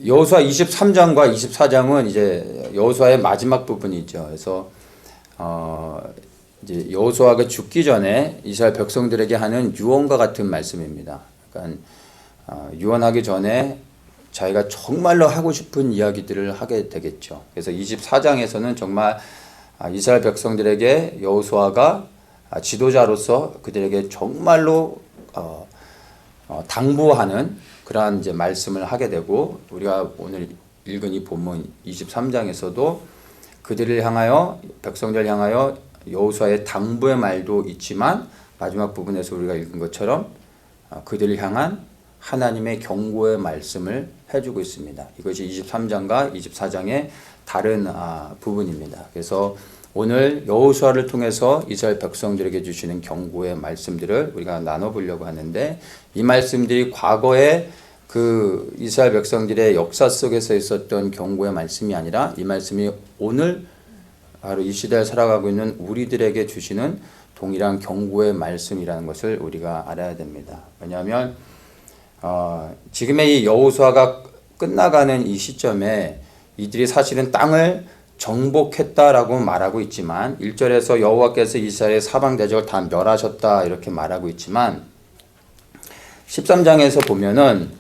여호수아 23장과 24장은 이제 여호수아의 마지막 부분이죠. 그래서 이제 여호수아가 죽기 전에 이스라엘 백성들에게 하는 유언과 같은 말씀입니다. 그러니까 유언하기 전에 자기가 정말로 하고 싶은 이야기들을 하게 되겠죠. 그래서 24장에서는 정말 이스라엘 백성들에게 여호수아가 지도자로서 그들에게 정말로 당부하는 그러한 이제 말씀을 하게 되고, 우리가 오늘 읽은 이 본문 23장에서도 그들을 향하여, 백성들을 향하여 여호수아의 당부의 말도 있지만 마지막 부분에서 우리가 읽은 것처럼 그들을 향한 하나님의 경고의 말씀을 해주고 있습니다. 이것이 23장과 24장의 다른 부분입니다. 그래서 오늘 여호수아를 통해서 이스라엘 백성들에게 주시는 경고의 말씀들을 우리가 나눠보려고 하는데, 이 말씀들이 과거에 그 이스라엘 백성들의 역사 속에서 있었던 경고의 말씀이 아니라 이 말씀이 오늘 바로 이 시대에 살아가고 있는 우리들에게 주시는 동일한 경고의 말씀이라는 것을 우리가 알아야 됩니다. 왜냐하면 지금의 이 여호수아가 끝나가는 이 시점에 이들이 사실은 땅을 정복했다라고 말하고 있지만, 1절에서 여호와께서 이스라엘의 사방 대적을 다 멸하셨다 이렇게 말하고 있지만, 13장에서 보면은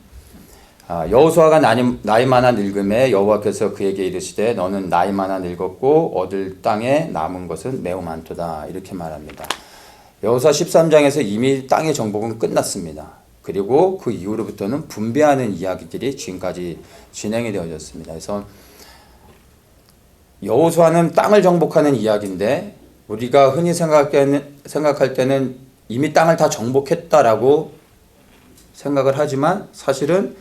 여호수아가 나이 많아 늙음에 여호와께서 그에게 이르시되 너는 나이 많아 늙었고 얻을 땅에 남은 것은 매우 많도다 이렇게 말합니다. 여호수아 13장에서 이미 땅의 정복은 끝났습니다. 그리고 그 이후로부터는 분배하는 이야기들이 지금까지 진행이 되어졌습니다. 그래서 여호수아는 땅을 정복하는 이야기인데, 우리가 흔히 생각할 때는 이미 땅을 다 정복했다라고 생각을 하지만, 사실은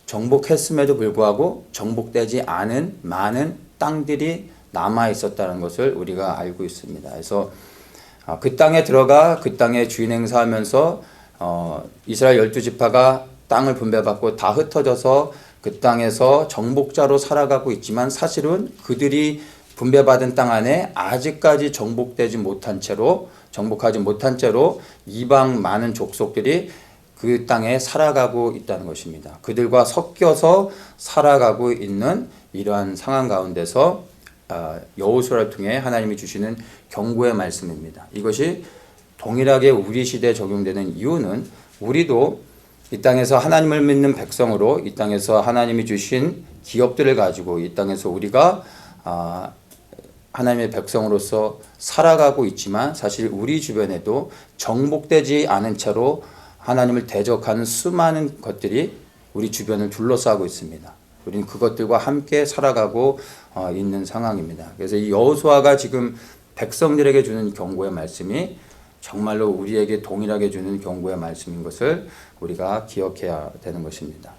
정복했음에도 불구하고 정복되지 않은 많은 땅들이 남아 있었다는 것을 우리가 알고 있습니다. 그래서 그 땅에 들어가 그 땅에 주인 행사하면서 이스라엘 12지파가 땅을 분배받고 다 흩어져서 그 땅에서 정복자로 살아가고 있지만, 사실은 그들이 분배받은 땅 안에 아직까지 정복하지 못한 채로 이방 많은 족속들이 그 땅에 살아가고 있다는 것입니다. 그들과 섞여서 살아가고 있는 이러한 상황 가운데서 여호수아를 통해 하나님이 주시는 경고의 말씀입니다. 이것이 동일하게 우리 시대에 적용되는 이유는, 우리도 이 땅에서 하나님을 믿는 백성으로 이 땅에서 하나님이 주신 기업들을 가지고 이 땅에서 우리가 하나님의 백성으로서 살아가고 있지만, 사실 우리 주변에도 정복되지 않은 채로 하나님을 대적하는 수많은 것들이 우리 주변을 둘러싸고 있습니다. 우리는 그것들과 함께 살아가고 있는 상황입니다. 그래서 이 여호수아가 지금 백성들에게 주는 경고의 말씀이 정말로 우리에게 동일하게 주는 경고의 말씀인 것을 우리가 기억해야 되는 것입니다.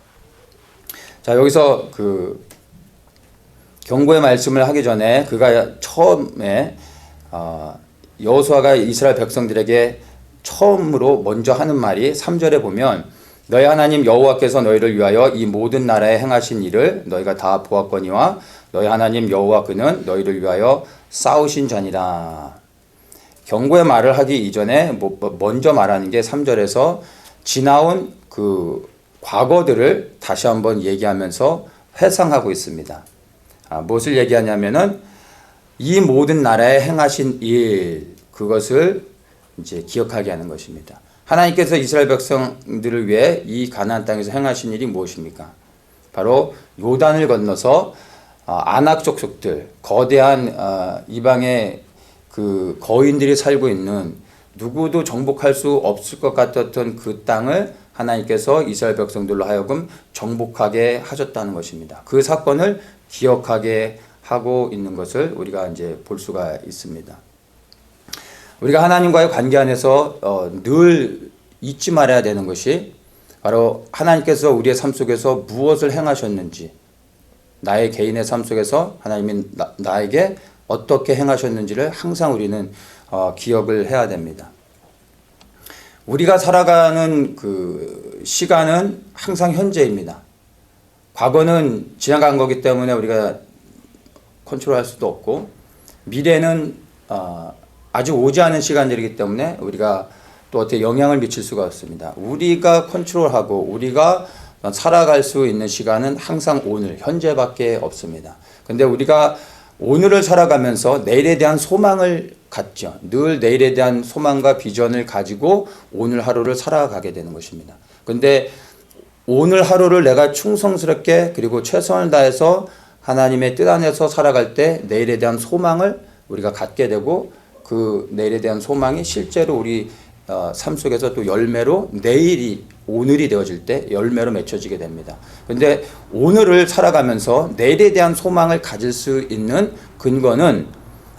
자, 여기서 그 경고의 말씀을 하기 전에 그가 처음에 여호수아가 이스라엘 백성들에게 처음으로 먼저 하는 말이 3절에 보면, 너희 하나님 여호와께서 너희를 위하여 이 모든 나라에 행하신 일을 너희가 다 보았거니와 너희 하나님 여호와 그는 너희를 위하여 싸우신 자니라. 경고의 말을 하기 이전에 먼저 말하는 게 3절에서 지나온 그 과거들을 다시 한번 얘기하면서 회상하고 있습니다. 무엇을 얘기하냐면은 이 모든 나라에 행하신 일, 그것을 이제 기억하게 하는 것입니다. 하나님께서 이스라엘 백성들을 위해 이 가나안 땅에서 행하신 일이 무엇입니까? 바로 요단을 건너서 아낙 족속들, 거대한 이방의 그 거인들이 살고 있는, 누구도 정복할 수 없을 것 같았던 그 땅을 하나님께서 이스라엘 백성들로 하여금 정복하게 하셨다는 것입니다. 그 사건을 기억하게 하고 있는 것을 우리가 이제 볼 수가 있습니다. 우리가 하나님과의 관계 안에서 늘 잊지 말아야 되는 것이, 바로 하나님께서 우리의 삶 속에서 무엇을 행하셨는지, 나의 개인의 삶 속에서 하나님이 나에게 어떻게 행하셨는지를 항상 우리는 기억을 해야 됩니다. 우리가 살아가는 그 시간은 항상 현재입니다. 과거는 지나간 거기 때문에 우리가 컨트롤할 수도 없고, 미래는 아직 오지 않은 시간들이기 때문에 우리가 또 어떻게 영향을 미칠 수가 없습니다. 우리가 컨트롤하고 우리가 살아갈 수 있는 시간은 항상 오늘, 현재밖에 없습니다. 근데 우리가 오늘을 살아가면서 내일에 대한 소망을 갖죠. 늘 내일에 대한 소망과 비전을 가지고 오늘 하루를 살아가게 되는 것입니다. 근데 오늘 하루를 내가 충성스럽게 그리고 최선을 다해서 하나님의 뜻 안에서 살아갈 때 내일에 대한 소망을 우리가 갖게 되고 그 내일에 대한 소망이 실제로 우리 삶 속에서 또 열매로 내일이 오늘이 되어질 때 열매로 맺혀지게 됩니다. 근데 오늘을 살아가면서 내일에 대한 소망을 가질 수 있는 근거는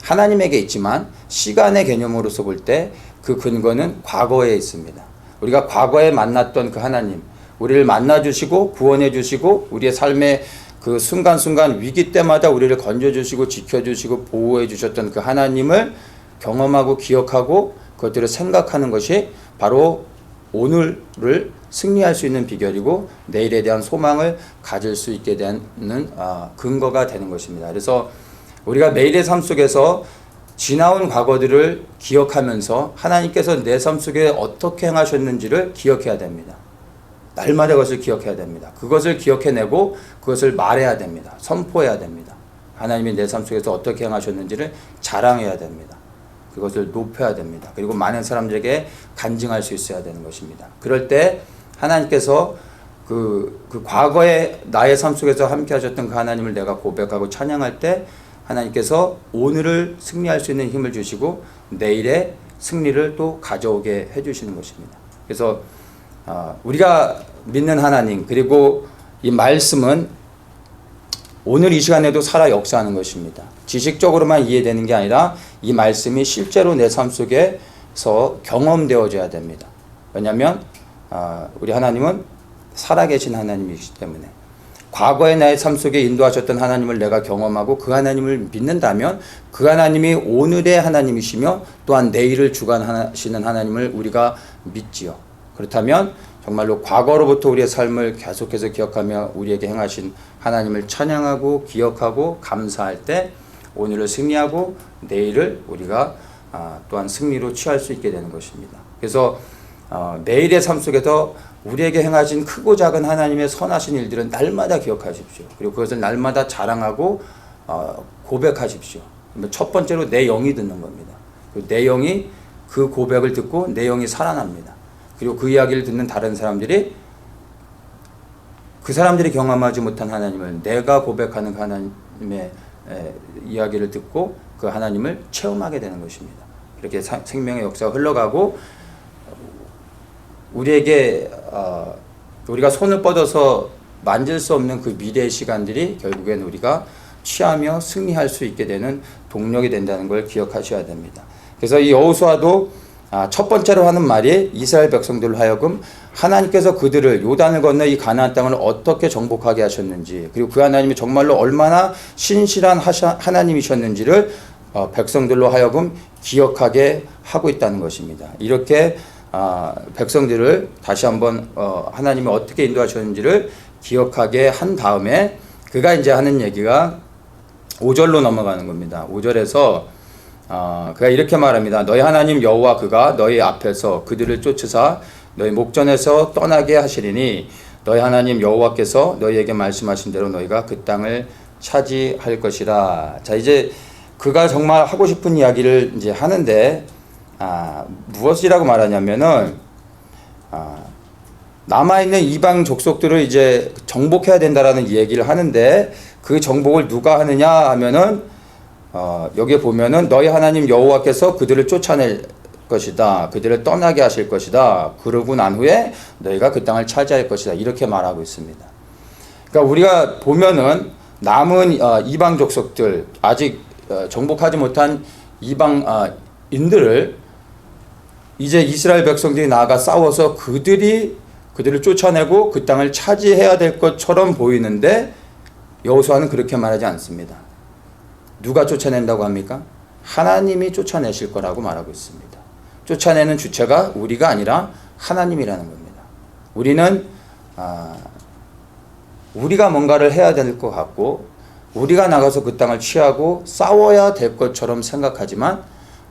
하나님에게 있지만 시간의 개념으로서 볼 때 그 근거는 과거에 있습니다. 우리가 과거에 만났던 그 하나님, 우리를 만나주시고 구원해주시고 우리의 삶의 그 순간순간 위기 때마다 우리를 건져주시고 지켜주시고 보호해주셨던 그 하나님을 경험하고 기억하고 그것들을 생각하는 것이 바로 오늘을 승리할 수 있는 비결이고 내일에 대한 소망을 가질 수 있게 되는 근거가 되는 것입니다. 그래서 우리가 매일의 삶 속에서 지나온 과거들을 기억하면서 하나님께서 내 삶 속에 어떻게 행하셨는지를 기억해야 됩니다. 날마다 그것을 기억해야 됩니다. 그것을 기억해내고 그것을 말해야 됩니다. 선포해야 됩니다. 하나님이 내 삶 속에서 어떻게 행하셨는지를 자랑해야 됩니다. 그것을 높여야 됩니다. 그리고 많은 사람들에게 간증할 수 있어야 되는 것입니다. 그럴 때 하나님께서 그 과거에 나의 삶 속에서 함께 하셨던 그 하나님을 내가 고백하고 찬양할 때 하나님께서 오늘을 승리할 수 있는 힘을 주시고 내일의 승리를 또 가져오게 해주시는 것입니다. 그래서 우리가 믿는 하나님 그리고 이 말씀은 오늘 이 시간에도 살아 역사하는 것입니다. 지식적으로만 이해되는 게 아니라 이 말씀이 실제로 내 삶 속에서 경험되어져야 됩니다. 왜냐하면 우리 하나님은 살아계신 하나님이시기 때문에 과거의 나의 삶 속에 인도하셨던 하나님을 내가 경험하고 그 하나님을 믿는다면 그 하나님이 오늘의 하나님이시며 또한 내일을 주관하시는 하나님을 우리가 믿지요. 그렇다면 정말로 과거로부터 우리의 삶을 계속해서 기억하며 우리에게 행하신 하나님을 찬양하고 기억하고 감사할 때 오늘을 승리하고 내일을 우리가 또한 승리로 취할 수 있게 되는 것입니다. 그래서 내일의 삶 속에서 우리에게 행하신 크고 작은 하나님의 선하신 일들은 날마다 기억하십시오. 그리고 그것을 날마다 자랑하고 고백하십시오. 첫 번째로 내 영이 듣는 겁니다. 내 영이 그 고백을 듣고 내 영이 살아납니다. 그리고 그 이야기를 듣는 다른 사람들이 그 사람들이 경험하지 못한 하나님을 내가 고백하는 그 하나님의 이야기를 듣고 그 하나님을 체험하게 되는 것입니다. 이렇게 생명의 역사가 흘러가고 우리에게 우리가 손을 뻗어서 만질 수 없는 그 미래의 시간들이 결국엔 우리가 취하며 승리할 수 있게 되는 동력이 된다는 걸 기억하셔야 됩니다. 그래서 이 여호수아도 첫 번째로 하는 말이 이스라엘 백성들로 하여금 하나님께서 그들을 요단을 건너 이 가나안 땅을 어떻게 정복하게 하셨는지 그리고 그 하나님이 정말로 얼마나 신실한 하나님이셨는지를 백성들로 하여금 기억하게 하고 있다는 것입니다. 이렇게 백성들을 다시 한번 하나님이 어떻게 인도하셨는지를 기억하게 한 다음에 그가 이제 하는 얘기가 5절로 넘어가는 겁니다. 5절에서 그가 이렇게 말합니다. 너희 하나님 여호와 그가 너희 앞에서 그들을 쫓으사 너희 목전에서 떠나게 하시리니 너희 하나님 여호와께서 너희에게 말씀하신 대로 너희가 그 땅을 차지할 것이라. 자, 이제 그가 정말 하고 싶은 이야기를 이제 하는데 무엇이라고 말하냐면은 남아있는 이방 족속들을 이제 정복해야 된다라는 얘기를 하는데 그 정복을 누가 하느냐 하면은 여기에 보면은 너희 하나님 여호와께서 그들을 쫓아낼 것이다. 그들을 떠나게 하실 것이다. 그러고 난 후에 너희가 그 땅을 차지할 것이다. 이렇게 말하고 있습니다. 그러니까 우리가 보면은 남은 이방 족속들 아직 정복하지 못한 이방인들을 이제 이스라엘 백성들이 나아가 싸워서 그들을 쫓아내고 그 땅을 차지해야 될 것처럼 보이는데 여호수아는 그렇게 말하지 않습니다. 누가 쫓아낸다고 합니까? 하나님이 쫓아내실 거라고 말하고 있습니다. 쫓아내는 주체가 우리가 아니라 하나님이라는 겁니다. 우리는 우리가 뭔가를 해야 될 것 같고 우리가 나가서 그 땅을 취하고 싸워야 될 것처럼 생각하지만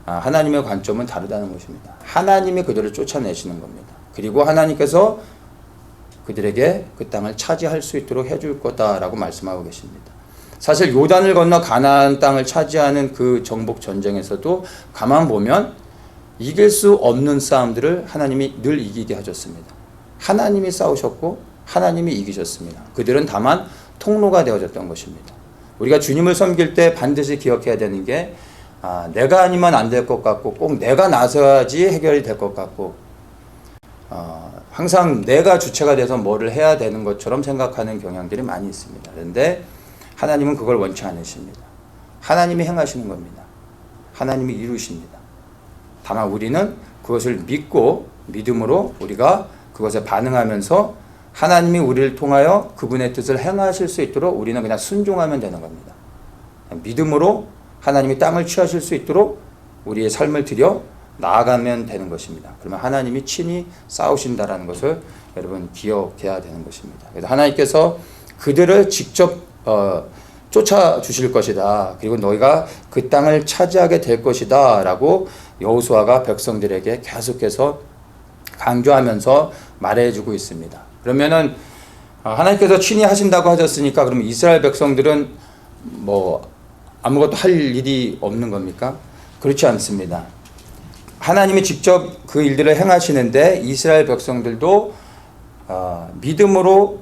하나님의 관점은 다르다는 것입니다. 하나님이 그들을 쫓아내시는 겁니다. 그리고 하나님께서 그들에게 그 땅을 차지할 수 있도록 해줄 거다라고 말씀하고 계십니다. 사실 요단을 건너 가나안 땅을 차지하는 그 정복 전쟁에서도 가만 보면 이길 수 없는 싸움들을 하나님이 늘 이기게 하셨습니다. 하나님이 싸우셨고 하나님이 이기셨습니다. 그들은 다만 통로가 되어졌던 것입니다. 우리가 주님을 섬길 때 반드시 기억해야 되는 게 내가 아니면 안 될 것 같고 꼭 내가 나서야지 해결이 될 것 같고 항상 내가 주체가 돼서 뭐를 해야 되는 것처럼 생각하는 경향들이 많이 있습니다. 그런데 하나님은 그걸 원치 않으십니다. 하나님이 행하시는 겁니다. 하나님이 이루십니다. 다만 우리는 그것을 믿고 믿음으로 우리가 그것에 반응하면서 하나님이 우리를 통하여 그분의 뜻을 행하실 수 있도록 우리는 그냥 순종하면 되는 겁니다. 믿음으로 하나님이 땅을 취하실 수 있도록 우리의 삶을 들여 나아가면 되는 것입니다. 그러면 하나님이 친히 싸우신다라는 것을 여러분 기억해야 되는 것입니다. 그래서 하나님께서 그들을 직접 쫓아주실 것이다. 그리고 너희가 그 땅을 차지하게 될 것이다 라고 여호수아가 백성들에게 계속해서 강조하면서 말해주고 있습니다. 그러면은 하나님께서 친히 하신다고 하셨으니까 그러면 이스라엘 백성들은 뭐 아무것도 할 일이 없는 겁니까? 그렇지 않습니다. 하나님이 직접 그 일들을 행하시는데 이스라엘 백성들도 믿음으로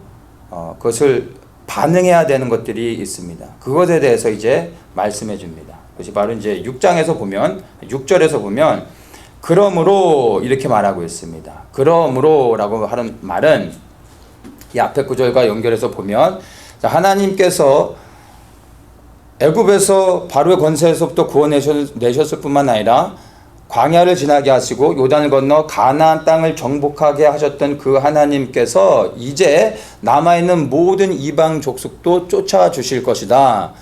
그것을 반응해야 되는 것들이 있습니다. 그것에 대해서 이제 말씀해 줍니다. 그것이 바로 이제 6장에서 보면 6절에서 보면 그러므로 이렇게 말하고 있습니다. 그러므로라고 하는 말은 이 앞에 구절과 연결해서 보면 하나님께서 애굽에서 바로의 권세에서부터 구원내셨을 뿐만 아니라 광야를 지나게 하시고 요단을 건너 가나안 땅을 정복하게 하셨던 그 하나님께서 이제 남아있는 모든 이방 족속도 쫓아주실 것이다.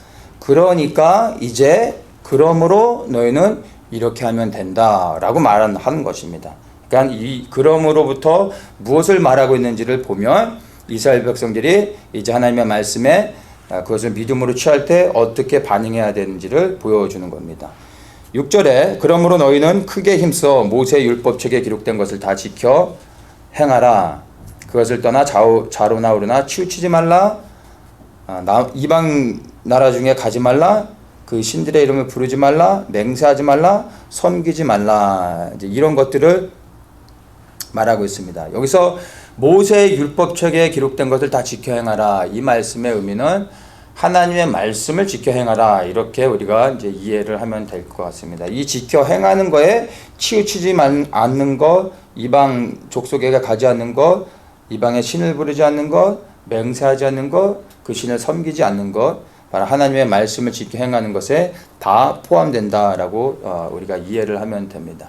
그러니까 이제 그러므로 너희는 이렇게 하면 된다 라고 말하는 것입니다. 그러니까 이 그러므로부터 무엇을 말하고 있는지를 보면 이스라엘 백성들이 이제 하나님의 말씀에 그것을 믿음으로 취할 때 어떻게 반응해야 되는지를 보여주는 겁니다. 6절에 그러므로 너희는 크게 힘써 모세의 율법책에 기록된 것을 다 지켜 행하라. 그것을 떠나 좌로나 우로나 치우치지 말라. 이방 나라 중에 가지 말라. 그 신들의 이름을 부르지 말라. 맹세하지 말라. 섬기지 말라. 이제 이런 것들을 말하고 있습니다. 여기서 모세의 율법책에 기록된 것을 다 지켜 행하라. 이 말씀의 의미는 하나님의 말씀을 지켜 행하라. 이렇게 우리가 이제 이해를 하면 될 것 같습니다. 이 지켜 행하는 거에 치우치지 않는 것, 이방 족속에게 가지 않는 것, 이방의 신을 부르지 않는 것, 맹세하지 않는 것, 그 신을 섬기지 않는 것, 바로 하나님의 말씀을 지켜 행하는 것에 다 포함된다라고 우리가 이해를 하면 됩니다.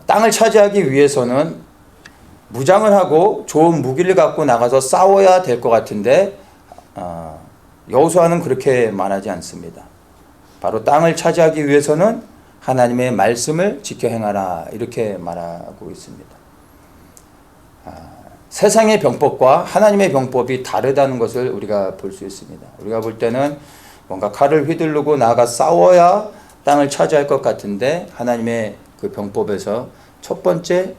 땅을 차지하기 위해서는 무장을 하고 좋은 무기를 갖고 나가서 싸워야 될 것 같은데 여호수아는 그렇게 말하지 않습니다. 바로 땅을 차지하기 위해서는 하나님의 말씀을 지켜 행하라 이렇게 말하고 있습니다. 세상의 병법과 하나님의 병법이 다르다는 것을 우리가 볼 수 있습니다. 우리가 볼 때는 뭔가 칼을 휘두르고 나가 싸워야 땅을 차지할 것 같은데 하나님의 그 병법에서 첫 번째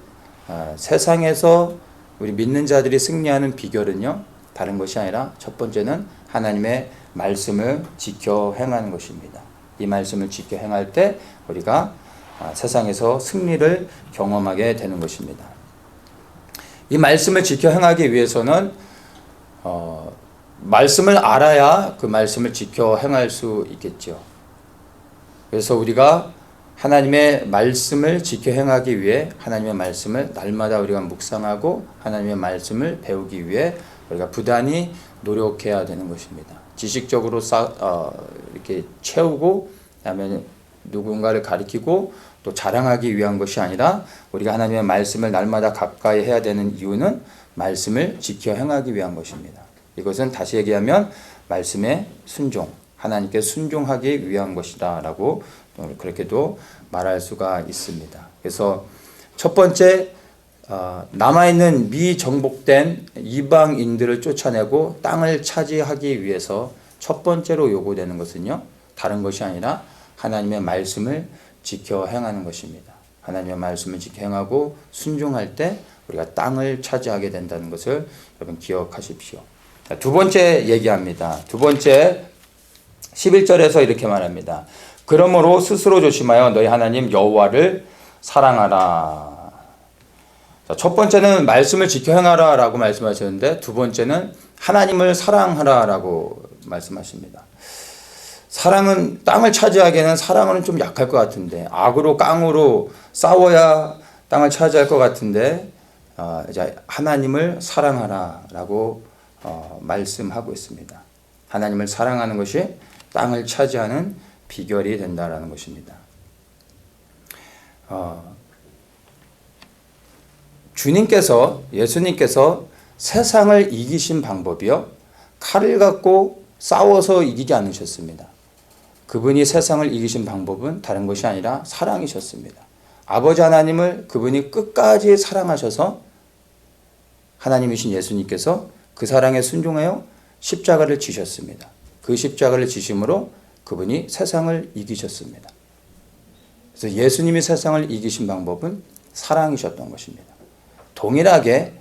세상에서 우리 믿는 자들이 승리하는 비결은요 다른 것이 아니라 첫 번째는 하나님의 말씀을 지켜 행하는 것입니다. 이 말씀을 지켜 행할 때 우리가 세상에서 승리를 경험하게 되는 것입니다. 이 말씀을 지켜 행하기 위해서는 말씀을 알아야 그 말씀을 지켜 행할 수 있겠죠. 그래서 우리가 하나님의 말씀을 지켜 행하기 위해 하나님의 말씀을 날마다 우리가 묵상하고 하나님의 말씀을 배우기 위해 우리가 부단히 노력해야 되는 것입니다. 지식적으로 이렇게 채우고 그다음에 누군가를 가리키고 또 자랑하기 위한 것이 아니라 우리가 하나님의 말씀을 날마다 가까이 해야 되는 이유는 말씀을 지켜 행하기 위한 것입니다. 이것은 다시 얘기하면 말씀의 순종, 하나님께 순종하기 위한 것이다 라고 그렇게도 말할 수가 있습니다. 그래서 첫 번째 남아있는 미정복된 이방인들을 쫓아내고 땅을 차지하기 위해서 첫 번째로 요구되는 것은요 다른 것이 아니라 하나님의 말씀을 지켜 행하는 것입니다. 하나님의 말씀을 지켜 행하고 순종할 때 우리가 땅을 차지하게 된다는 것을 여러분 기억하십시오. 자, 두 번째 얘기합니다. 두 번째 11절에서 이렇게 말합니다. 그러므로 스스로 조심하여 너희 하나님 여호와를 사랑하라. 자, 첫 번째는 말씀을 지켜 행하라 라고 말씀하셨는데 두 번째는 하나님을 사랑하라 라고 말씀하십니다. 사랑은 땅을 차지하기에는 사랑은 좀 약할 것 같은데 악으로 깡으로 싸워야 땅을 차지할 것 같은데 이제 하나님을 사랑하라 라고 말씀하고 있습니다. 하나님을 사랑하는 것이 땅을 차지하는 비결이 된다라는 것입니다. 예수님께서 세상을 이기신 방법이요, 칼을 갖고 싸워서 이기지 않으셨습니다. 그분이 세상을 이기신 방법은 다른 것이 아니라 사랑이셨습니다. 아버지 하나님을 그분이 끝까지 사랑하셔서 하나님이신 예수님께서 그 사랑에 순종하여 십자가를 지셨습니다. 그 십자가를 지심으로 그분이 세상을 이기셨습니다. 그래서 예수님이 세상을 이기신 방법은 사랑이셨던 것입니다. 동일하게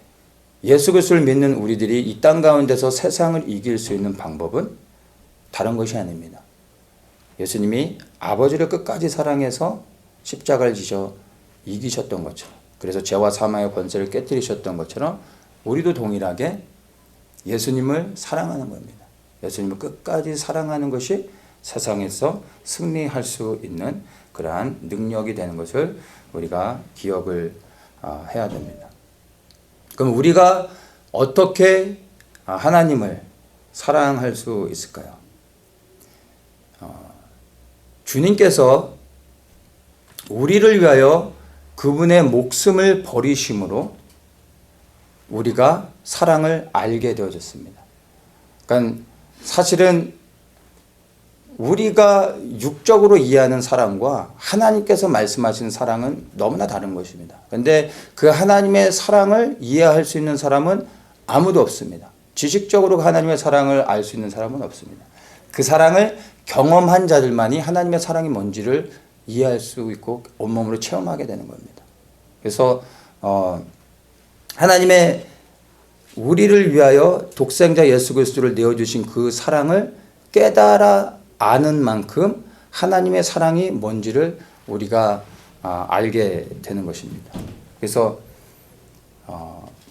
예수 그리스도를 믿는 우리들이 이 땅 가운데서 세상을 이길 수 있는 방법은 다른 것이 아닙니다. 예수님이 아버지를 끝까지 사랑해서 십자가를 지셔 이기셨던 것처럼, 그래서 죄와 사망의 권세를 깨뜨리셨던 것처럼 우리도 동일하게 예수님을 사랑하는 겁니다. 예수님을 끝까지 사랑하는 것이 세상에서 승리할 수 있는 그러한 능력이 되는 것을 우리가 기억을 해야 됩니다. 그럼 우리가 어떻게 하나님을 사랑할 수 있을까요? 주님께서 우리를 위하여 그분의 목숨을 버리심으로 우리가 사랑을 알게 되어졌습니다. 그러니까 사실은 우리가 육적으로 이해하는 사랑과 하나님께서 말씀하시는 사랑은 너무나 다른 것입니다. 그런데 그 하나님의 사랑을 이해할 수 있는 사람은 아무도 없습니다. 지식적으로 하나님의 사랑을 알 수 있는 사람은 없습니다. 그 사랑을 경험한 자들만이 하나님의 사랑이 뭔지를 이해할 수 있고 온몸으로 체험하게 되는 겁니다. 그래서 하나님의 우리를 위하여 독생자 예수 그리스도를 내어주신 그 사랑을 깨달아 아는 만큼 하나님의 사랑이 뭔지를 우리가 알게 되는 것입니다. 그래서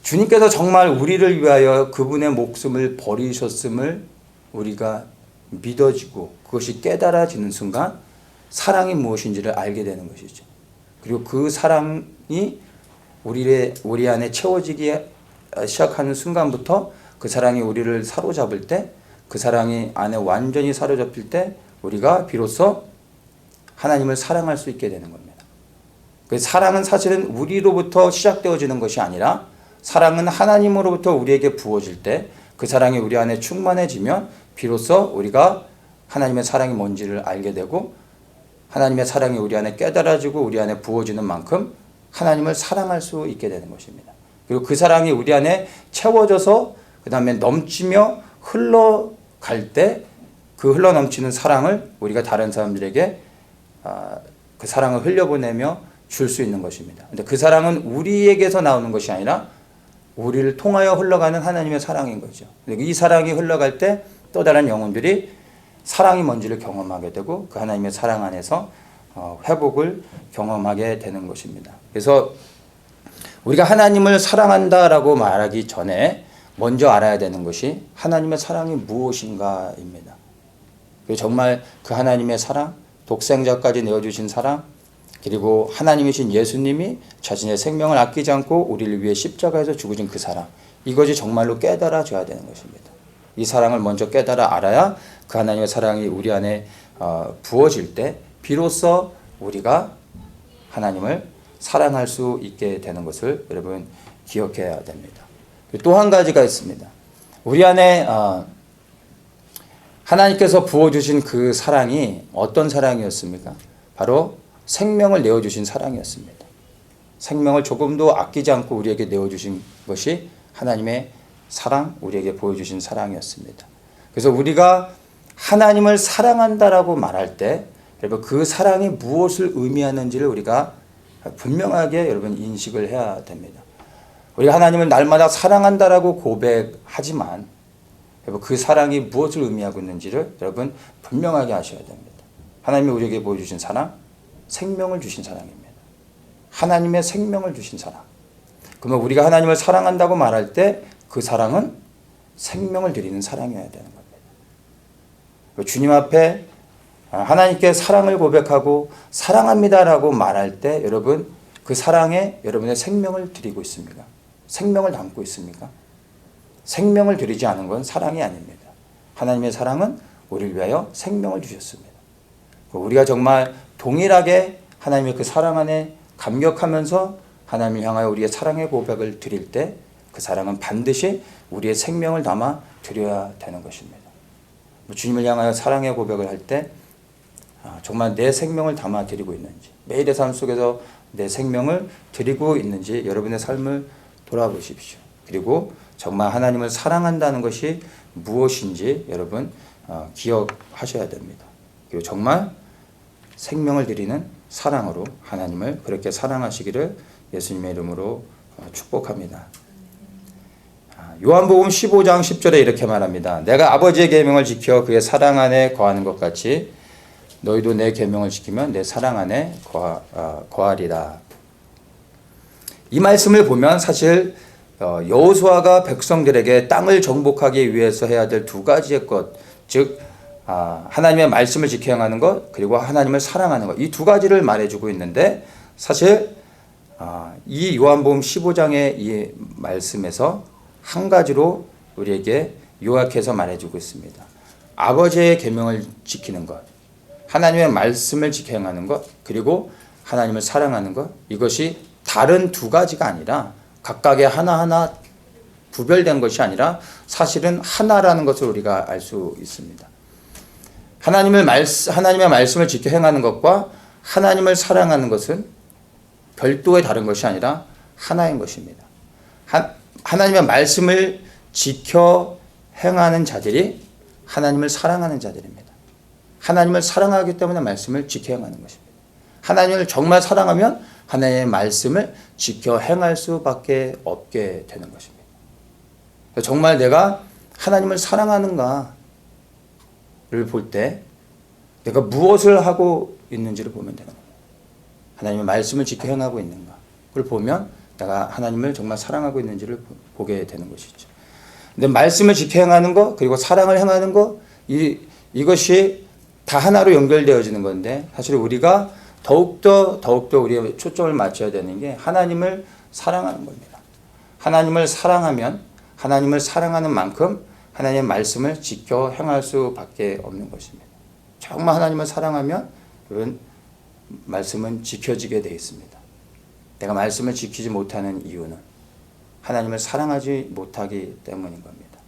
주님께서 정말 우리를 위하여 그분의 목숨을 버리셨음을 우리가 믿어지고 그것이 깨달아지는 순간 사랑이 무엇인지를 알게 되는 것이죠. 그리고 그 사랑이 우리 안에 채워지기 시작하는 순간부터 그 사랑이 우리를 사로잡을 때, 그 사랑이 안에 완전히 사로잡힐 때 우리가 비로소 하나님을 사랑할 수 있게 되는 겁니다. 그 사랑은 사실은 우리로부터 시작되어지는 것이 아니라 사랑은 하나님으로부터 우리에게 부어질 때 그 사랑이 우리 안에 충만해지면 비로소 우리가 하나님의 사랑이 뭔지를 알게 되고 하나님의 사랑이 우리 안에 깨달아지고 우리 안에 부어지는 만큼 하나님을 사랑할 수 있게 되는 것입니다. 그리고 그 사랑이 우리 안에 채워져서 그 다음에 넘치며 흘러갈 때 그 흘러넘치는 사랑을 우리가 다른 사람들에게 그 사랑을 흘려보내며 줄 수 있는 것입니다. 근데 그 사랑은 우리에게서 나오는 것이 아니라 우리를 통하여 흘러가는 하나님의 사랑인 거죠. 이 사랑이 흘러갈 때 또 다른 영혼들이 사랑이 뭔지를 경험하게 되고 그 하나님의 사랑 안에서 회복을 경험하게 되는 것입니다. 그래서 우리가 하나님을 사랑한다라고 말하기 전에 먼저 알아야 되는 것이 하나님의 사랑이 무엇인가입니다. 정말 그 하나님의 사랑, 독생자까지 내어주신 사랑, 그리고 하나님이신 예수님이 자신의 생명을 아끼지 않고 우리를 위해 십자가에서 죽으신 그 사랑, 이것이 정말로 깨달아져야 되는 것입니다. 이 사랑을 먼저 깨달아 알아야 그 하나님의 사랑이 우리 안에 부어질 때 비로소 우리가 하나님을 사랑할 수 있게 되는 것을 여러분 기억해야 됩니다. 또 한 가지가 있습니다. 우리 안에 하나님께서 부어주신 그 사랑이 어떤 사랑이었습니까? 바로 생명을 내어주신 사랑이었습니다. 생명을 조금도 아끼지 않고 우리에게 내어주신 것이 하나님의 사랑, 우리에게 보여주신 사랑이었습니다. 그래서 우리가 하나님을 사랑한다라고 말할 때 여러분 그 사랑이 무엇을 의미하는지를 우리가 분명하게 여러분 인식을 해야 됩니다. 우리가 하나님을 날마다 사랑한다라고 고백하지만 여러분 그 사랑이 무엇을 의미하고 있는지를 여러분 분명하게 아셔야 됩니다. 하나님이 우리에게 보여주신 사랑, 생명을 주신 사랑입니다. 하나님의 생명을 주신 사랑. 그러면 우리가 하나님을 사랑한다고 말할 때 그 사랑은 생명을 드리는 사랑이어야 되는 겁니다. 주님 앞에 하나님께 사랑을 고백하고 사랑합니다라고 말할 때 여러분 그 사랑에 여러분의 생명을 드리고 있습니까? 생명을 담고 있습니까? 생명을 드리지 않은 건 사랑이 아닙니다. 하나님의 사랑은 우리를 위하여 생명을 주셨습니다. 우리가 정말 동일하게 하나님의 그 사랑 안에 감격하면서 하나님을 향하여 우리의 사랑의 고백을 드릴 때 그 사랑은 반드시 우리의 생명을 담아 드려야 되는 것입니다. 주님을 향하여 사랑의 고백을 할 때 정말 내 생명을 담아 드리고 있는지, 매일의 삶 속에서 내 생명을 드리고 있는지 여러분의 삶을 돌아보십시오. 그리고 정말 하나님을 사랑한다는 것이 무엇인지 여러분 기억하셔야 됩니다. 그리고 정말 생명을 드리는 사랑으로 하나님을 그렇게 사랑하시기를 예수님의 이름으로 축복합니다. 요한복음 15장 10절에 이렇게 말합니다. 내가 아버지의 계명을 지켜 그의 사랑 안에 거하는 것 같이 너희도 내 계명을 지키면 내 사랑 안에 거하리라. 이 말씀을 보면 사실 여호수아가 백성들에게 땅을 정복하기 위해서 해야 될 두 가지의 것, 즉 하나님의 말씀을 지켜 행하는 것, 그리고 하나님을 사랑하는 것, 이 두 가지를 말해주고 있는데 사실 이 요한복음 15장의 이 말씀에서 한 가지로 우리에게 요약해서 말해주고 있습니다. 아버지의 계명을 지키는 것, 하나님의 말씀을 지켜 행하는 것, 그리고 하나님을 사랑하는 것, 이것이 다른 두 가지가 아니라 각각의 하나하나 구별된 것이 아니라 사실은 하나라는 것을 우리가 알 수 있습니다. 하나님의 말씀을 지켜 행하는 것과 하나님을 사랑하는 것은 별도의 다른 것이 아니라 하나인 것입니다. 하나님의 말씀을 지켜 행하는 자들이 하나님을 사랑하는 자들입니다. 하나님을 사랑하기 때문에 말씀을 지켜 행하는 것입니다. 하나님을 정말 사랑하면 하나님의 말씀을 지켜 행할 수밖에 없게 되는 것입니다. 정말 내가 하나님을 사랑하는가를 볼 때 내가 무엇을 하고 있는지를 보면 되는 겁니다. 하나님의 말씀을 지켜 행하고 있는가 그걸 보면 내가 하나님을 정말 사랑하고 있는지를 보게 되는 것이죠. 근데 말씀을 지켜 행하는 것 그리고 사랑을 행하는 것 이것이 다 하나로 연결되어지는 건데 사실 우리가 더욱더 우리의 초점을 맞춰야 되는 게 하나님을 사랑하는 겁니다. 하나님을 사랑하면 하나님을 사랑하는 만큼 하나님의 말씀을 지켜 행할 수밖에 없는 것입니다. 정말 하나님을 사랑하면 그런 말씀은 지켜지게 되어 있습니다. 내가 말씀을 지키지 못하는 이유는 하나님을 사랑하지 못하기 때문인 겁니다.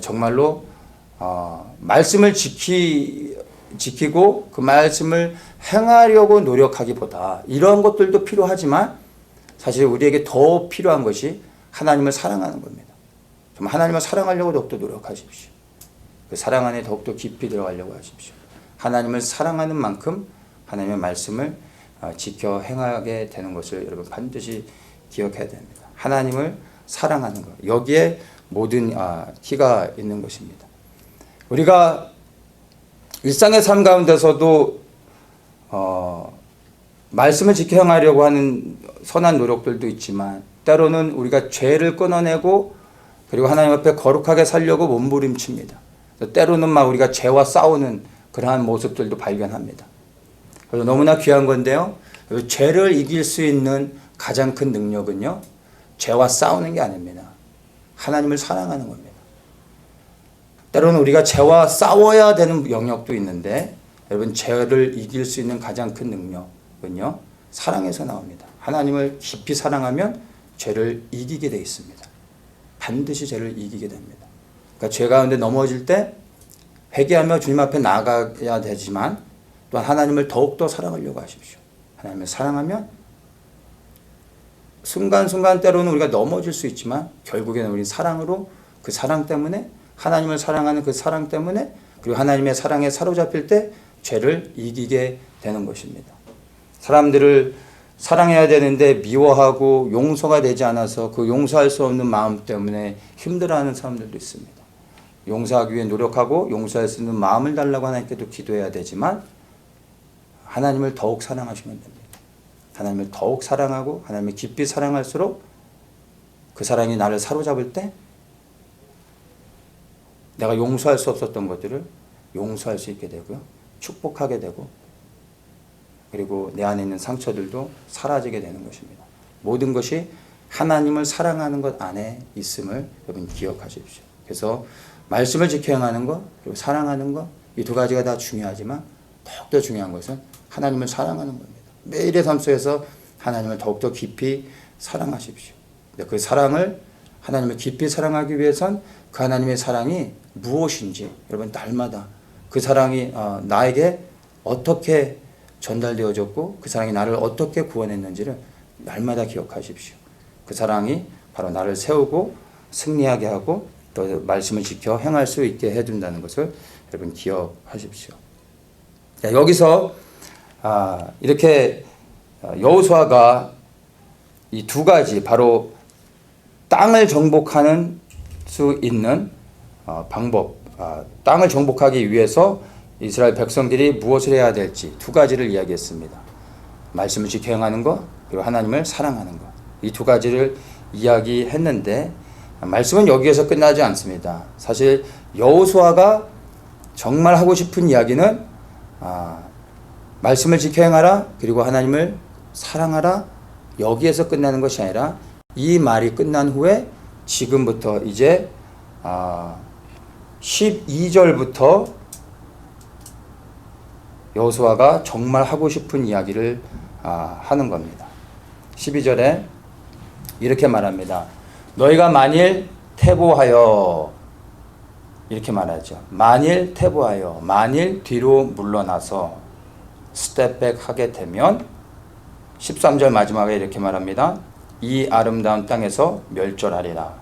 정말로 말씀을 지키고 그 말씀을 행하려고 노력하기보다 이러한 것들도 필요하지만 사실 우리에게 더 필요한 것이 하나님을 사랑하는 겁니다. 정말 하나님을 사랑하려고 더욱더 노력하십시오. 그 사랑 안에 더욱더 깊이 들어가려고 하십시오. 하나님을 사랑하는 만큼 하나님의 말씀을 지켜 행하게 되는 것을 여러분 반드시 기억해야 됩니다. 하나님을 사랑하는 것. 여기에 모든 키가 있는 것입니다. 우리가 일상의 삶 가운데서도 말씀을 지켜 행하려고 하는 선한 노력들도 있지만 때로는 우리가 죄를 끊어내고 그리고 하나님 앞에 거룩하게 살려고 몸부림칩니다. 때로는 막 우리가 죄와 싸우는 그러한 모습들도 발견합니다. 그래서 너무나 귀한 건데요. 죄를 이길 수 있는 가장 큰 능력은요. 죄와 싸우는 게 아닙니다. 하나님을 사랑하는 겁니다. 때로는 우리가 죄와 싸워야 되는 영역도 있는데 여러분 죄를 이길 수 있는 가장 큰 능력은요. 사랑에서 나옵니다. 하나님을 깊이 사랑하면 죄를 이기게 되어 있습니다. 반드시 죄를 이기게 됩니다. 그러니까 죄 가운데 넘어질 때 회개하며 주님 앞에 나아가야 되지만 또한 하나님을 더욱더 사랑하려고 하십시오. 하나님을 사랑하면 순간순간 때로는 우리가 넘어질 수 있지만 결국에는 우리 사랑으로 그 사랑 때문에 하나님을 사랑하는 그 사랑 때문에 그리고 하나님의 사랑에 사로잡힐 때 죄를 이기게 되는 것입니다. 사람들을 사랑해야 되는데 미워하고 용서가 되지 않아서 그 용서할 수 없는 마음 때문에 힘들어하는 사람들도 있습니다. 용서하기 위해 노력하고 용서할 수 있는 마음을 달라고 하나님께도 기도해야 되지만 하나님을 더욱 사랑하시면 됩니다. 하나님을 더욱 사랑하고 하나님을 깊이 사랑할수록 그 사랑이 나를 사로잡을 때 내가 용서할 수 없었던 것들을 용서할 수 있게 되고요. 축복하게 되고 그리고 내 안에 있는 상처들도 사라지게 되는 것입니다. 모든 것이 하나님을 사랑하는 것 안에 있음을 여러분 기억하십시오. 그래서 말씀을 지켜 행하는 것 그리고 사랑하는 것 이 두 가지가 다 중요하지만 더욱더 중요한 것은 하나님을 사랑하는 겁니다. 매일의 삶 속에서 하나님을 더욱더 깊이 사랑하십시오. 그 사랑을 하나님을 깊이 사랑하기 위해선 그 하나님의 사랑이 무엇인지 여러분 날마다 그 사랑이 나에게 어떻게 전달되어졌고 그 사랑이 나를 어떻게 구원했는지를 날마다 기억하십시오. 그 사랑이 바로 나를 세우고 승리하게 하고 또 말씀을 지켜 행할 수 있게 해준다는 것을 여러분 기억하십시오. 자, 여기서 이렇게 여호수아가 이 두 가지 바로 땅을 정복하는 수 있는 방법, 땅을 정복하기 위해서 이스라엘 백성들이 무엇을 해야 될지 두 가지를 이야기했습니다. 말씀을 지켜 행하는 것 그리고 하나님을 사랑하는 것. 이 두 가지를 이야기했는데 말씀은 여기에서 끝나지 않습니다. 사실 여호수아가 정말 하고 싶은 이야기는 말씀을 지켜 행하라 그리고 하나님을 사랑하라 여기에서 끝나는 것이 아니라 이 말이 끝난 후에 지금부터 이제 12절부터 여호수아가 정말 하고 싶은 이야기를 하는 겁니다. 12절에 이렇게 말합니다. 너희가 만일 퇴보하여 이렇게 말하죠. 만일 퇴보하여 만일 뒤로 물러나서 스텝백 하게 되면 13절 마지막에 이렇게 말합니다. 이 아름다운 땅에서 멸절하리라.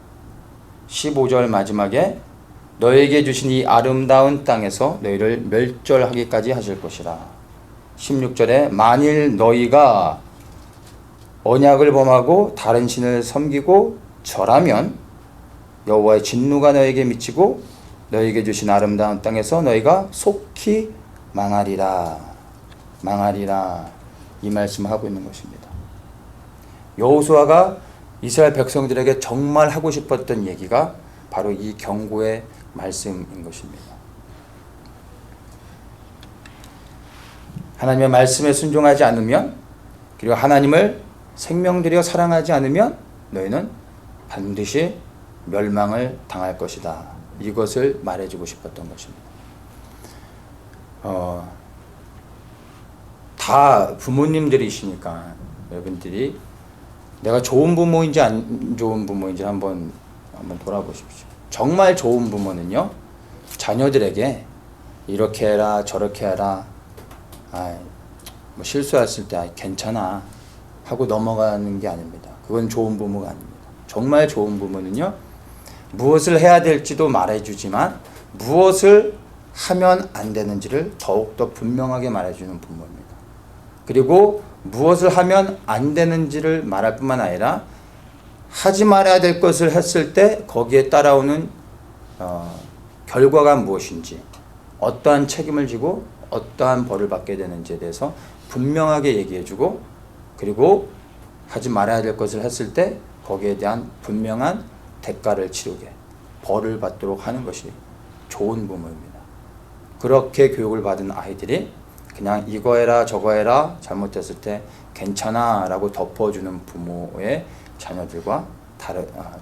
15절 마지막에 너에게 주신 이 아름다운 땅에서 너희를 멸절하기까지 하실 것이라. 16절에 만일 너희가 언약을 범하고 다른 신을 섬기고 절하면 여호와의 진노가 너에게 미치고 너에게 주신 아름다운 땅에서 너희가 속히 망하리라. 망하리라. 이 말씀을 하고 있는 것입니다. 여호수아가 이스라엘 백성들에게 정말 하고 싶었던 얘기가 바로 이 경고의 말씀인 것입니다. 하나님의 말씀에 순종하지 않으면 그리고 하나님을 생명들여 사랑하지 않으면 너희는 반드시 멸망을 당할 것이다. 이것을 말해주고 싶었던 것입니다. 다 부모님들이시니까 여러분들이 내가 좋은 부모인지 안 좋은 부모인지 한번 돌아보십시오. 정말 좋은 부모는요, 자녀들에게 이렇게 해라 저렇게 해라, 뭐 실수했을 때 괜찮아 하고 넘어가는 게 아닙니다. 그건 좋은 부모가 아닙니다. 정말 좋은 부모는요, 무엇을 해야 될지도 말해주지만 무엇을 하면 안 되는지를 더욱더 분명하게 말해주는 부모입니다. 그리고 무엇을 하면 안 되는지를 말할 뿐만 아니라 하지 말아야 될 것을 했을 때 거기에 따라오는 결과가 무엇인지, 어떠한 책임을 지고 어떠한 벌을 받게 되는지에 대해서 분명하게 얘기해주고, 그리고 하지 말아야 될 것을 했을 때 거기에 대한 분명한 대가를 치르게, 벌을 받도록 하는 것이 좋은 부모입니다. 그렇게 교육을 받은 아이들이 그냥 이거 해라 저거 해라 잘못했을 때 괜찮아 라고 덮어주는 부모의 자녀들과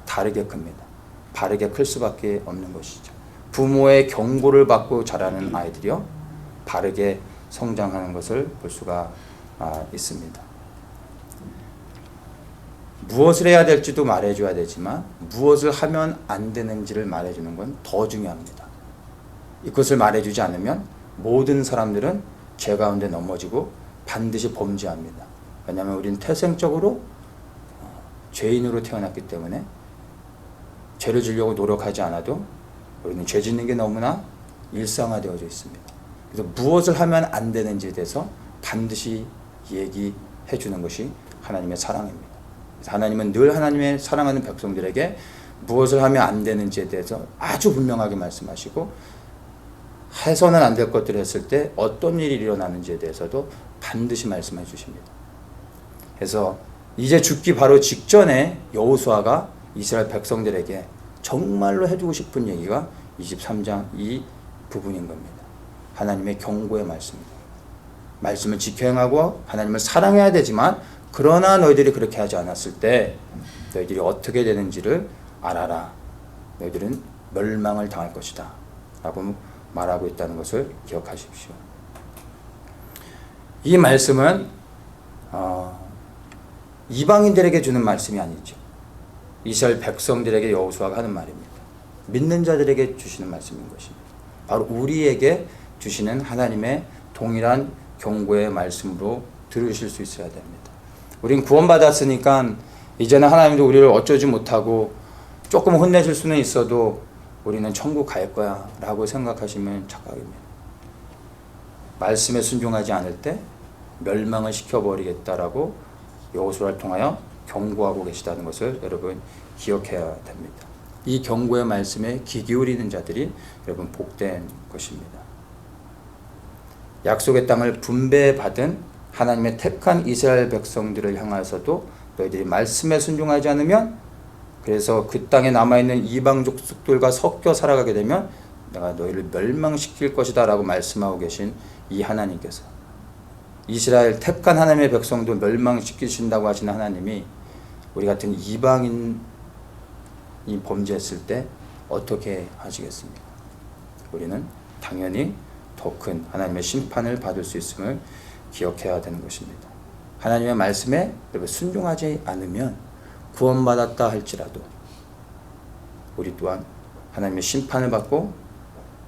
다르게 큽니다. 바르게 클 수밖에 없는 것이죠. 부모의 경고를 받고 자라는 아이들이요, 바르게 성장하는 것을 볼 수가 있습니다. 무엇을 해야 될지도 말해줘야 되지만 무엇을 하면 안 되는지를 말해주는 건 더 중요합니다. 이것을 말해주지 않으면 모든 사람들은 죄 가운데 넘어지고 반드시 범죄합니다. 왜냐하면 우리는 태생적으로 죄인으로 태어났기 때문에 죄를 지려고 노력하지 않아도 우리는 죄 짓는 게 너무나 일상화되어져 있습니다. 그래서 무엇을 하면 안 되는지에 대해서 반드시 얘기해 주는 것이 하나님의 사랑입니다. 하나님은 늘 하나님의 사랑하는 백성들에게 무엇을 하면 안 되는지에 대해서 아주 분명하게 말씀하시고, 해서는 안 될 것들을 했을 때 어떤 일이 일어나는지에 대해서도 반드시 말씀해 주십니다. 그래서 이제 죽기 바로 직전에 여호수아가 이스라엘 백성들에게 정말로 해주고 싶은 얘기가 23장 이 부분인 겁니다. 하나님의 경고의 말씀입니다. 말씀을 지켜 행하고 하나님을 사랑해야 되지만, 그러나 너희들이 그렇게 하지 않았을 때 너희들이 어떻게 되는지를 알아라. 너희들은 멸망을 당할 것이다 라고 말하고 있다는 것을 기억하십시오. 이 말씀은 이방인들에게 주는 말씀이 아니죠. 이스라엘 백성들에게 여호수아가 하는 말입니다. 믿는 자들에게 주시는 말씀인 것입니다. 바로 우리에게 주시는 하나님의 동일한 경고의 말씀으로 들으실 수 있어야 됩니다. 우린 구원받았으니까 이제는 하나님도 우리를 어쩌지 못하고 조금 혼내실 수는 있어도 우리는 천국 갈 거야 라고 생각하시면 착각입니다. 말씀에 순종하지 않을 때 멸망을 시켜버리겠다라고 여호수아를 통하여 경고하고 계시다는 것을 여러분 기억해야 됩니다. 이 경고의 말씀에 귀 기울이는 자들이 여러분 복된 것입니다. 약속의 땅을 분배받은 하나님의 택한 이스라엘 백성들을 향하여서도 너희들이 말씀에 순종하지 않으면, 그래서 그 땅에 남아있는 이방 족속들과 섞여 살아가게 되면 내가 너희를 멸망시킬 것이다 라고 말씀하고 계신 이 하나님께서, 이스라엘 택한 하나님의 백성도 멸망시키신다고 하시는 하나님이 우리 같은 이방인이 범죄했을 때 어떻게 하시겠습니까? 우리는 당연히 더 큰 하나님의 심판을 받을 수 있음을 기억해야 되는 것입니다. 하나님의 말씀에 순종하지 않으면 구원받았다 할지라도 우리 또한 하나님의 심판을 받고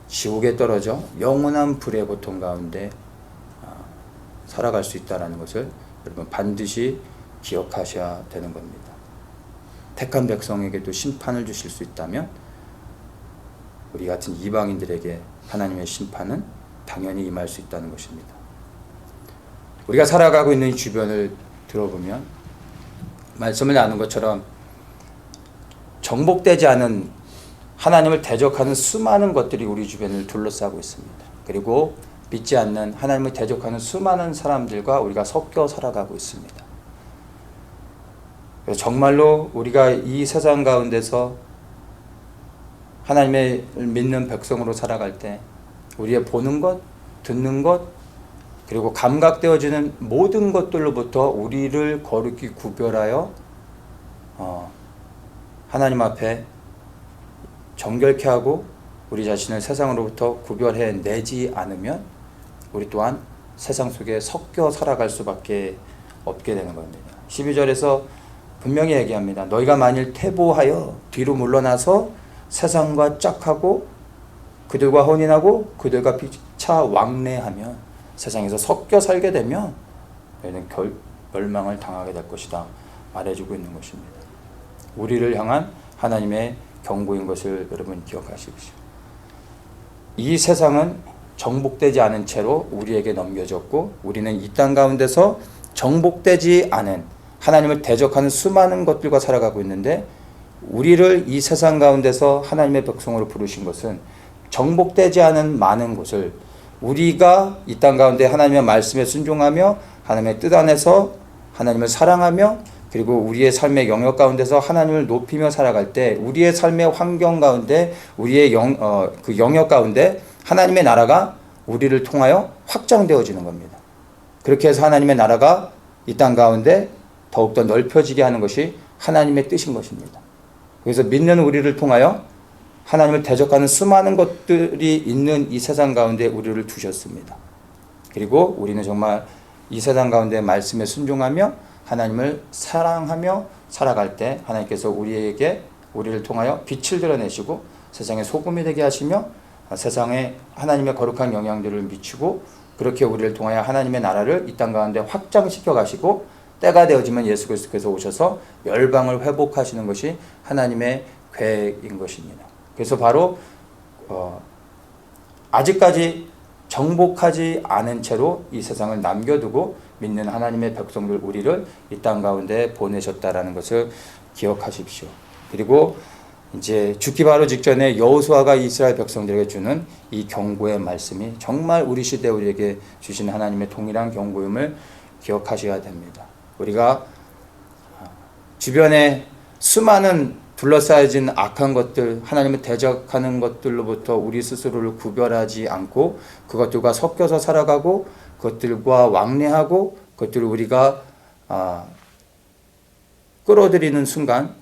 지옥에 떨어져 영원한 불의 고통 가운데 살아갈 수 있다는 것을 여러분 반드시 기억하셔야 되는 겁니다. 택한 백성에게도 심판을 주실 수 있다면 우리 같은 이방인들에게 하나님의 심판은 당연히 임할 수 있다는 것입니다. 우리가 살아가고 있는 이 주변을 들어보면 말씀을 나눈 것처럼 정복되지 않은 하나님을 대적하는 수많은 것들이 우리 주변을 둘러싸고 있습니다. 그리고 믿지 않는 하나님을 대적하는 수많은 사람들과 우리가 섞여 살아가고 있습니다. 그래서 정말로 우리가 이 세상 가운데서 하나님을 믿는 백성으로 살아갈 때 우리의 보는 것, 듣는 것, 그리고 감각되어지는 모든 것들로부터 우리를 거룩히 구별하여 하나님 앞에 정결케 하고 우리 자신을 세상으로부터 구별해내지 않으면 우리 또한 세상 속에 섞여 살아갈 수밖에 없게 되는 겁니다. 12절에서 분명히 얘기합니다. 너희가 만일 퇴보하여 뒤로 물러나서 세상과 짝하고 그들과 혼인하고 그들과 피차 왕래하면, 세상에서 섞여 살게 되면 너희는 멸망을 당하게 될 것이다 말해주고 있는 것입니다. 우리를 향한 하나님의 경고인 것을 여러분 기억하십시오. 이 세상은 정복되지 않은 채로 우리에게 넘겨졌고, 우리는 이 땅 가운데서 정복되지 않은 하나님을 대적하는 수많은 것들과 살아가고 있는데, 우리를 이 세상 가운데서 하나님의 백성으로 부르신 것은 정복되지 않은 많은 곳을 우리가 이 땅 가운데 하나님의 말씀에 순종하며 하나님의 뜻 안에서 하나님을 사랑하며, 그리고 우리의 삶의 영역 가운데서 하나님을 높이며 살아갈 때 우리의 삶의 환경 가운데 우리의 그 영역 가운데 하나님의 나라가 우리를 통하여 확장되어지는 겁니다. 그렇게 해서 하나님의 나라가 이 땅 가운데 더욱더 넓혀지게 하는 것이 하나님의 뜻인 것입니다. 그래서 믿는 우리를 통하여 하나님을 대적하는 수많은 것들이 있는 이 세상 가운데 우리를 두셨습니다. 그리고 우리는 정말 이 세상 가운데 말씀에 순종하며 하나님을 사랑하며 살아갈 때 하나님께서 우리를 통하여 빛을 드러내시고 세상의 소금이 되게 하시며 세상에 하나님의 거룩한 영향들을 미치고, 그렇게 우리를 통하여 하나님의 나라를 이 땅 가운데 확장시켜 가시고, 때가 되어지면 예수 그리스도께서 오셔서 열방을 회복하시는 것이 하나님의 계획인 것입니다. 그래서 바로 아직까지 정복하지 않은 채로 이 세상을 남겨두고 믿는 하나님의 백성들 우리를 이 땅 가운데 보내셨다라는 것을 기억하십시오. 그리고 이제 죽기 바로 직전에 여호수아가 이스라엘 백성들에게 주는 이 경고의 말씀이 정말 우리 시대 우리에게 주신 하나님의 동일한 경고임을 기억하셔야 됩니다. 우리가 주변에 수많은 둘러싸여진 악한 것들, 하나님을 대적하는 것들로부터 우리 스스로를 구별하지 않고 그것들과 섞여서 살아가고 그것들과 왕래하고 그것들을 우리가 끌어들이는 순간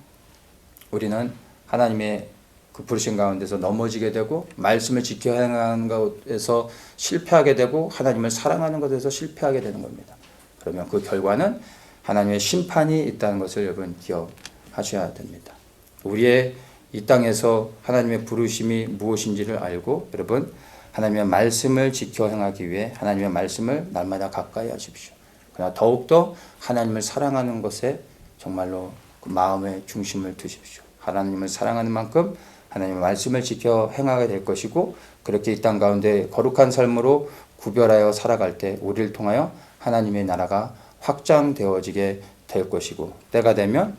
우리는 하나님의 그 부르신 가운데서 넘어지게 되고 말씀을 지켜 행하는 것에서 실패하게 되고 하나님을 사랑하는 것에서 실패하게 되는 겁니다. 그러면 그 결과는 하나님의 심판이 있다는 것을 여러분 기억하셔야 됩니다. 우리의 이 땅에서 하나님의 부르심이 무엇인지를 알고 여러분 하나님의 말씀을 지켜 행하기 위해 하나님의 말씀을 날마다 가까이 하십시오. 그러나 더욱더 하나님을 사랑하는 것에 정말로 그 마음의 중심을 두십시오. 하나님을 사랑하는 만큼 하나님의 말씀을 지켜 행하게 될 것이고 그렇게 이 땅 가운데 거룩한 삶으로 구별하여 살아갈 때 우리를 통하여 하나님의 나라가 확장되어지게 될 것이고 때가 되면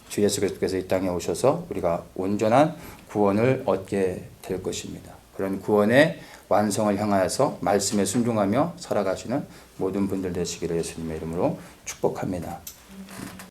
주 예수 그리스도께서 이 땅에 오셔서 우리가 온전한 구원을 얻게 될 것입니다. 그런 구원의 완성을 향하여서 말씀에 순종하며 살아가시는 모든 분들 되시기를 예수님의 이름으로 축복합니다.